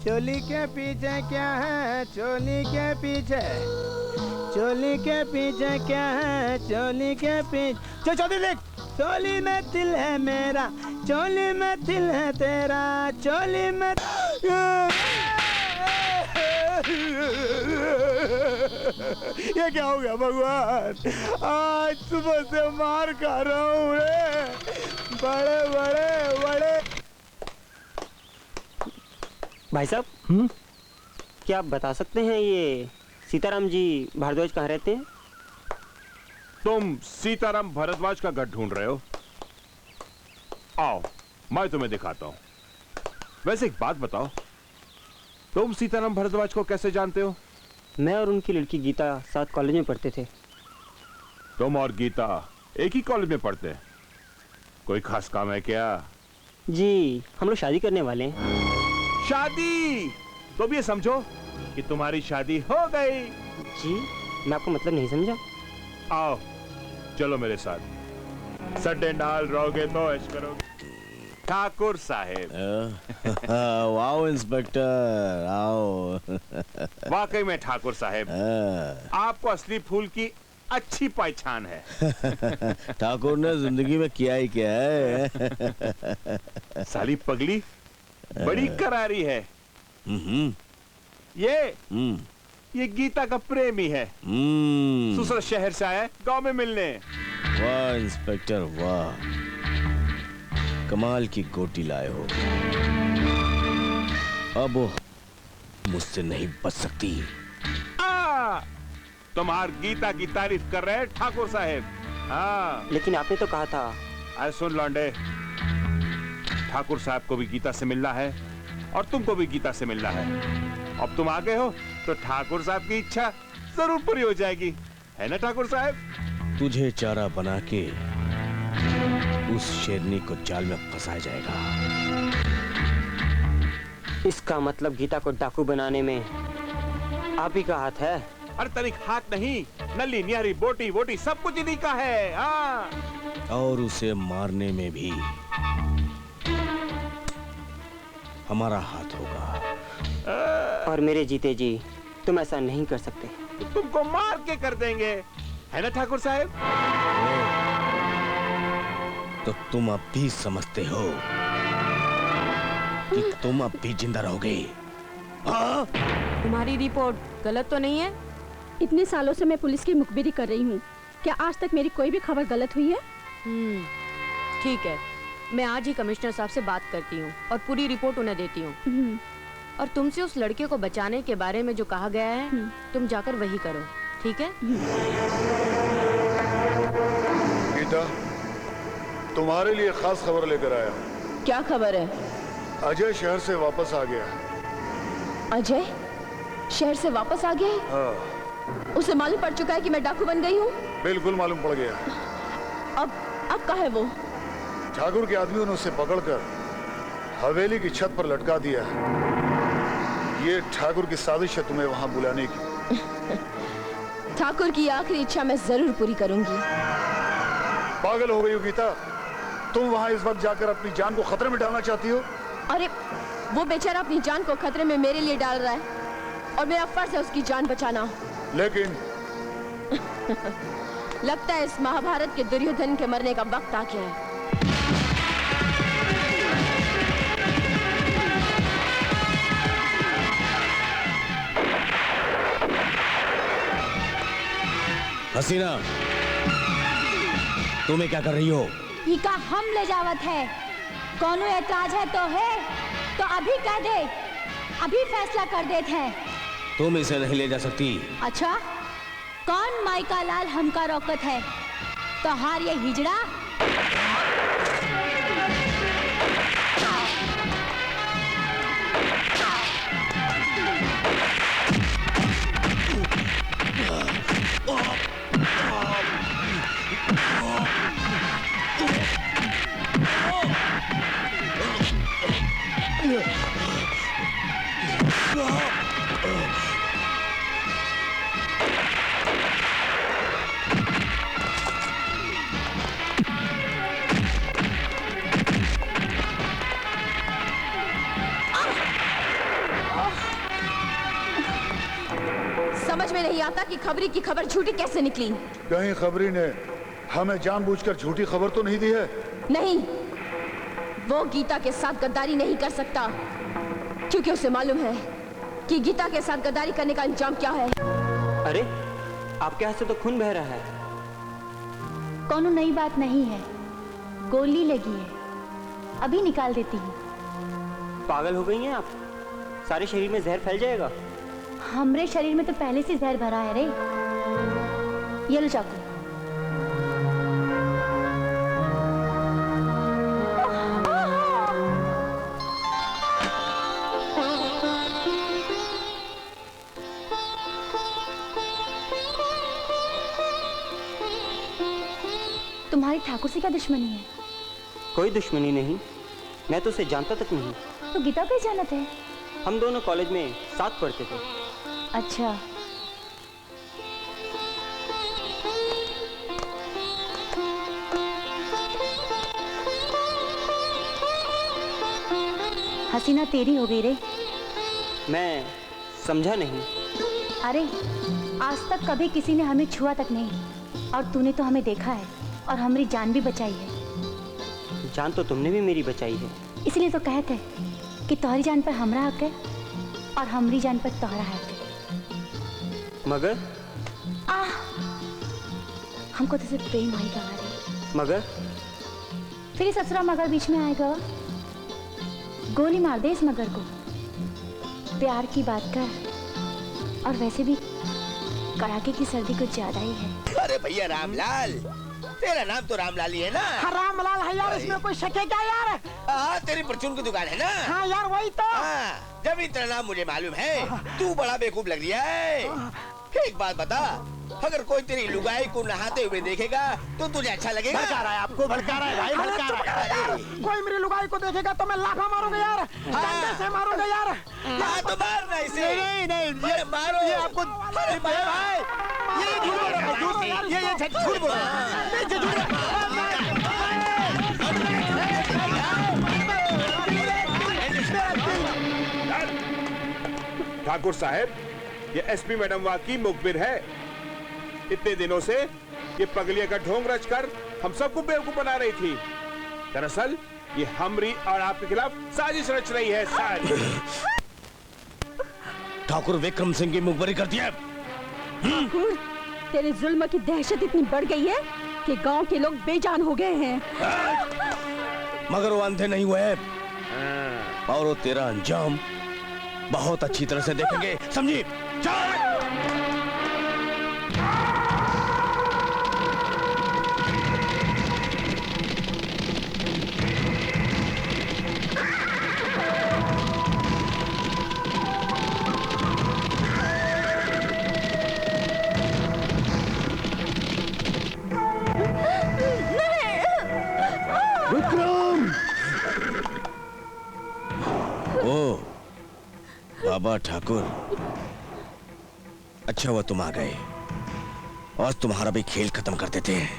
चोली के पीछे क्या है, चोली के पीछे, चोली के पीछे क्या है, चोली के पीछे चोली लिख। चोली में दिल है मेरा, चोली में दिल है तेरा, चोली में ये क्या हो गया भगवान, आज सुबह से मार खा रहा हूँ रे। बड़े बड़े बड़े भाई साहब, क्या आप बता सकते हैं ये सीताराम जी भारद्वाज कहाँ रहते हैं? तुम सीताराम भारद्वाज का घर ढूंढ रहे हो? आओ मैं तुम्हें दिखाता हूं। वैसे एक बात बताओ, तुम सीताराम भारद्वाज को कैसे जानते हो? मैं और उनकी लड़की गीता साथ कॉलेज में पढ़ते थे। तुम और गीता एक ही कॉलेज में पढ़ते हैं? कोई खास काम है क्या? जी, हम लोग शादी करने वाले हैं। शादी? तो भी ये समझो कि तुम्हारी शादी हो गई। जी, मैं आपको मतलब नहीं समझा। आओ चलो मेरे साथ, सड्डे डाल रहोगे तो ऐश करोगे। ठाकुर साहेब। वाओ इंस्पेक्टर, आओ। वाकई में ठाकुर साहेब, आपको असली फूल की अच्छी पहचान है। ठाकुर ने जिंदगी में किया ही क्या है। साली पगली बड़ी करारी है। ये गीता का प्रेमी है। दूसरा शहर से आया गांव में मिलने। वाह इंस्पेक्टर वाह, कमाल की गोटी लाए हो। अब वो मुझसे नहीं बच सकती। तुम्हार गीता की तारीफ कर रहे हैं ठाकुर साहेब। हाँ, लेकिन आपने तो कहा था। अरे सुन लौंडे, ठाकुर साहब को भी गीता से मिलना है और तुमको भी गीता से मिलना है। अब तुम आ गए हो तो ठाकुर साहब की इच्छा जरूर पूरी हो जाएगी, है ना ठाकुर साहब? तुझे चारा बना के उस शेरनी को जाल में फंसाया जाएगा। इसका मतलब गीता को डाकू बनाने में आप ही का हाथ है? अरे तनिक हाथ नहीं, नली नियारी बोटी वोटी सब कुछ इन्हीं का है। हाँ। और उसे मारने में भी हमारा हाथ होगा। और मेरे जीते जी तुम ऐसा नहीं कर सकते। तो तुमको मार के कर देंगे, है ना ठाकुर साहब? तो तुम अब भी समझते हो कि तुम अब भी जिंदा रहोगे? हाँ? तुम्हारी रिपोर्ट गलत तो नहीं है? इतने सालों से मैं पुलिस की मुखबिरी कर रही हूँ, क्या आज तक मेरी कोई भी खबर गलत हुई है? ठीक है, मैं आज ही कमिश्नर साहब से बात करती हूँ और पूरी रिपोर्ट उन्हें देती हूँ। और तुमसे उस लड़के को बचाने के बारे में जो कहा गया है, तुम जाकर वही करो, ठीक है? गीता, तुम्हारे लिए खास खबर लेकर आया। क्या खबर है? अजय शहर से वापस आ गया। अजय शहर से वापस आ गया? हाँ। उसे मालूम पड़ चुका है कि मैं डाकू बन गई हूँ? बिल्कुल मालूम पड़ गया। अब कहाँ है वो? ठाकुर के आदमियों ने उसे पकड़कर हवेली की छत पर लटका दिया। ये ठाकुर की साजिश है तुम्हें वहां बुलाने की। ठाकुर की आखिरी इच्छा मैं जरूर पूरी करूंगी। पागल हो गई हो गीता, तुम वहां इस वक्त जाकर अपनी जान को खतरे में डालना चाहती हो? अरे वो बेचारा अपनी जान को खतरे में मेरे लिए डाल रहा है और मेरा फर्ज है उसकी जान बचाना। लेकिन लगता है इस महाभारत के दुर्योधन के मरने का वक्त आ गया है। हसीना, तुम्हें क्या कर रही हो? ये का हम ले जावत है, कौनो एतराज है तो अभी कह दे, अभी फैसला कर देते हैं। तुम इसे नहीं ले जा सकती। अच्छा, कौन माइका लाल हमका रोकत है? तो हार ये हिजड़ा? समझ में नहीं आता कि खबरी की खबर झूठी कैसे निकली। कहीं खबरी ने हमें जानबूझकर झूठी खबर तो नहीं दी है? नहीं, वो गीता के साथ गद्दारी नहीं कर सकता, क्योंकि उसे मालूम है कि गीता के साथ गद्दारी करने का अंजाम क्या है। अरे आपके हाथ से तो खून बह रहा है। कोनो नई बात नहीं है, गोली लगी है, अभी निकाल देती हूँ। पागल हो गई हैं आप? सारे शरीर में जहर फैल जाएगा। हमरे शरीर में तो पहले से जहर भरा है रे। ये लो चाकू। तुम्हारी ठाकुर से क्या दुश्मनी है? कोई दुश्मनी नहीं, मैं तो उसे जानता तक नहीं। तो गीता को ही जानत है? हम दोनों कॉलेज में साथ पढ़ते थे। अच्छा, हसीना तेरी हो गई रे। मैं समझा नहीं। अरे आज तक कभी किसी ने हमें छुआ तक नहीं, और तूने तो हमें देखा है और हमारी जान भी बचाई है। जान तो तुमने भी मेरी बचाई है। इसलिए तो कहते हैं कि तुम्हारी जान पर हमरा हक है और हमारी जान पर तुम्हारा हक है। मगर हमको तो सिर्फ प्रेम आएगा रे। मगर फिर इस ससुरा मगर बीच में आएगा। गोली मार दे इस मगर को। प्यार की बात कर, और वैसे भी कड़ाके की सर्दी कुछ ज्यादा ही है। अरे भैया रामलाल, तेरा नाम तो रामलाल ही है ना? हाँ रामलाल है यार, इसमें कोई शक है क्या यार? हाँ, तेरी परचून की दुकान है ना? हाँ यार वही तो। हाँ, जब इतना नाम मुझे मालूम है, तू बड़ा बेवकूफ लग रहा है। एक बात बता, अगर कोई तेरी लुगाई को नहाते हुए देखेगा तो तुझे अच्छा लगेगा? भड़का रहा है आपको, भड़का रहा है भाई, भड़का रहा है। कोई मेरी लुगाई को देखेगा तो मैं लाफा मारूंगा यार, डंडे से मारूंगा यार। हाँ तो मारना इसे। नहीं नहीं, अरे मारो। ये आपको अरे भाई, ये झूठ बोल रहा है, झूठ, ये झूठ बोल रहा है, ये झूठ बोल रहा है। ठाकुर साहब, ये एसपी मैडम वाकई मुखबिर है। इतने दिनों से ये पगलिया का ढोंग रचकर हम सबको बेवकूफ बना रही थी। दरअसल ये हमरी और आपके खिलाफ साजिश रच रही है। ठाकुर विक्रम सिंह की मुखबरी कर दिया। ठाकुर, तेरे जुल्म की दहशत इतनी बढ़ गई है कि गांव के लोग बेजान हो गए हैं। मगर वो अंधे नहीं हुए, और वो तेरा अंजाम बहुत अच्छी तरह से देखेंगे, समझी? चल! विक्रम! ओ बाबा ठाकुर, अच्छा हुआ तुम आ गए, और तुम्हारा भी खेल खत्म कर देते हैं।